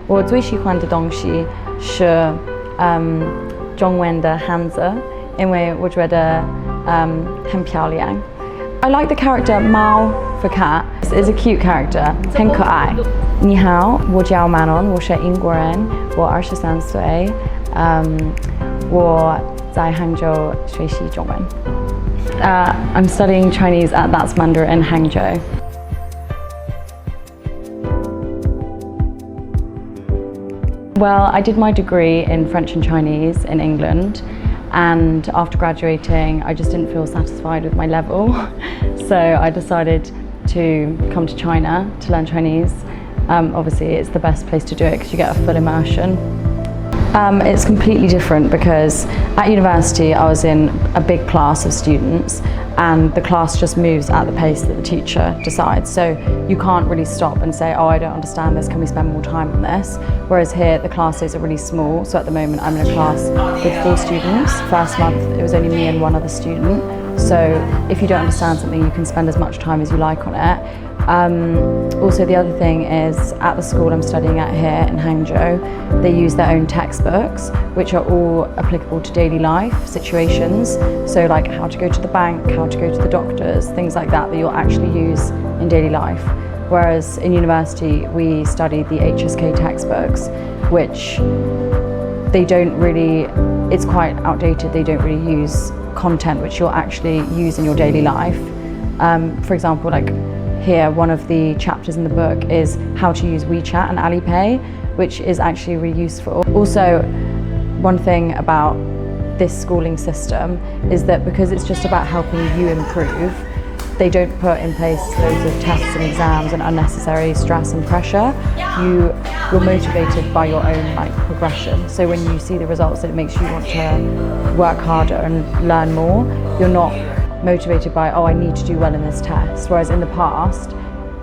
我最喜欢的东西是中文的汉字，因为我觉得很漂亮。I like the character Mao for cat. It's a cute character. 很可爱。你好，我叫 Manon， 我是英国人，我23岁。我在杭州学习中文。I'm studying Chinese at That's Mandarin in Hangzhou. Well, I did my degree in French and Chinese in England, and after graduating I just didn't feel satisfied with my level, so I decided to come to China to learn Chinese. Obviously it's the best place to do it because you get a full immersion. It's completely different because at university I was in a big class of students and the class just moves at the pace that the teacher decides. So you can't really stop and say, oh, I don't understand this, can we spend more time on this? Whereas here the classes are really small. So at the moment I'm in a class with 4 students. First month it was only me and one other student. So if you don't understand something you can spend as much time as you like on it. Also the other thing is at the school I'm studying at here in Hangzhou, they use their own textbooks which are all applicable to daily life situations. So like how to go to the bank, how to go to the doctors, things like that that you'll actually use in daily life. Whereas in university we study the HSK textbooks, which they don't really, it's quite outdated, they don't really use content which you'll actually use in your daily life. For example, like here, one of the chapters in the book is how to use WeChat and Alipay, which is actually really useful. Also, one thing about this schooling system is that because it's just about helping you improve, they don't put in place loads of tests and exams and unnecessary stress and pressure. You're motivated by your own progression. So when you see the results, it makes you want to work harder and learn more. You're not motivated by, oh, I need to do well in this test. Whereas in the past,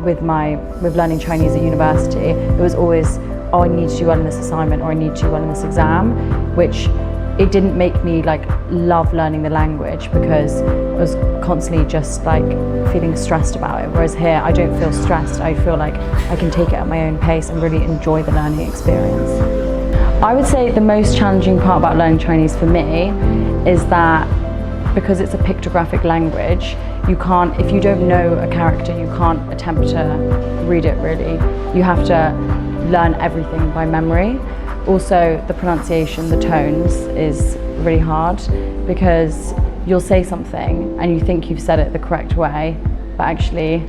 with learning Chinese at university, it was always, oh, I need to do well in this assignment or I need to do well in this exam, which it didn't make me love learning the language because I was constantly just feeling stressed about it. Whereas here, I don't feel stressed. I feel like I can take it at my own pace and really enjoy the learning experience. I would say the most challenging part about learning Chinese for me is that because it's a pictographic language, you can't, if you don't know a character, you can't attempt to read it really. You have to learn everything by memory. Also, the pronunciation, the tones is really hard because you'll say something and you think you've said it the correct way, but actually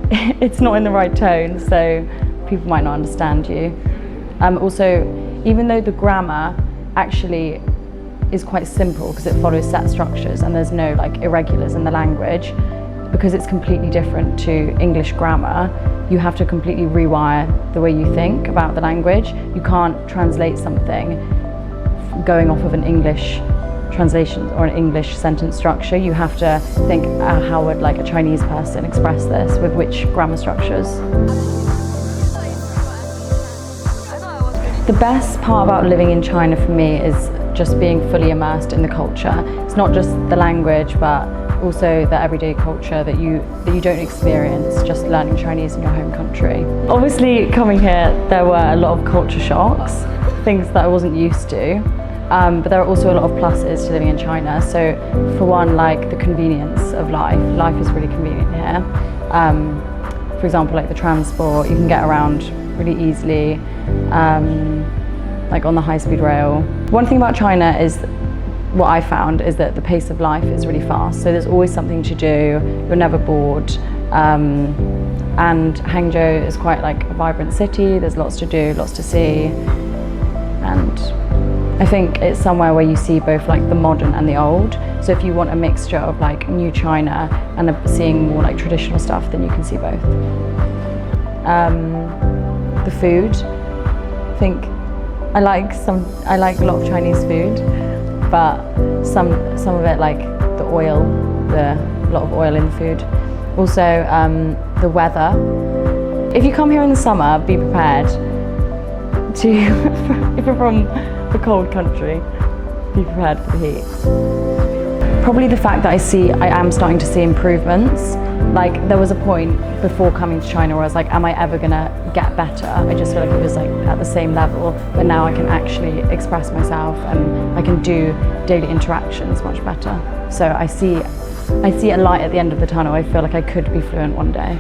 it's not in the right tone, so people might not understand you. Also, even though the grammar actually is quite simple because it follows set structures and there's no irregulars in the language, because it's completely different to English grammar, you have to completely rewire the way you think about the language. You can't translate something going off of an English translation or an English sentence structure. You have to think, how would a Chinese person express this with which grammar structures? The best part about living in China for me is just being fully immersed in the culture. It's not just the language, but also the everyday culture that you don't experience just learning Chinese in your home country. Obviously, coming here, there were a lot of culture shocks, things that I wasn't used to, but there are also a lot of pluses to living in China. So for one, the convenience of life. Life is really convenient here. For example, the transport, you can get around really easily, on the high-speed rail. One thing about China is, what I found is that the pace of life is really fast. So there's always something to do, you're never bored. And Hangzhou is quite a vibrant city, there's lots to do, lots to see. And I think it's somewhere where you see both the modern and the old. So if you want a mixture of new China and seeing more traditional stuff, then you can see both. The food, I think I like a lot of Chinese food, but some of it, the oil, a lot of oil in the food. Also, the weather. If you come here in the summer, be prepared to, if you're from a cold country, be prepared for the heat. Probably the fact that I am starting to see improvements. Like, there was a point before coming to China where I was like, am I ever gonna get better? I just feel like it was like at the same level, but now I can actually express myself and I can do daily interactions much better. So I see a light at the end of the tunnel. I feel like I could be fluent one day.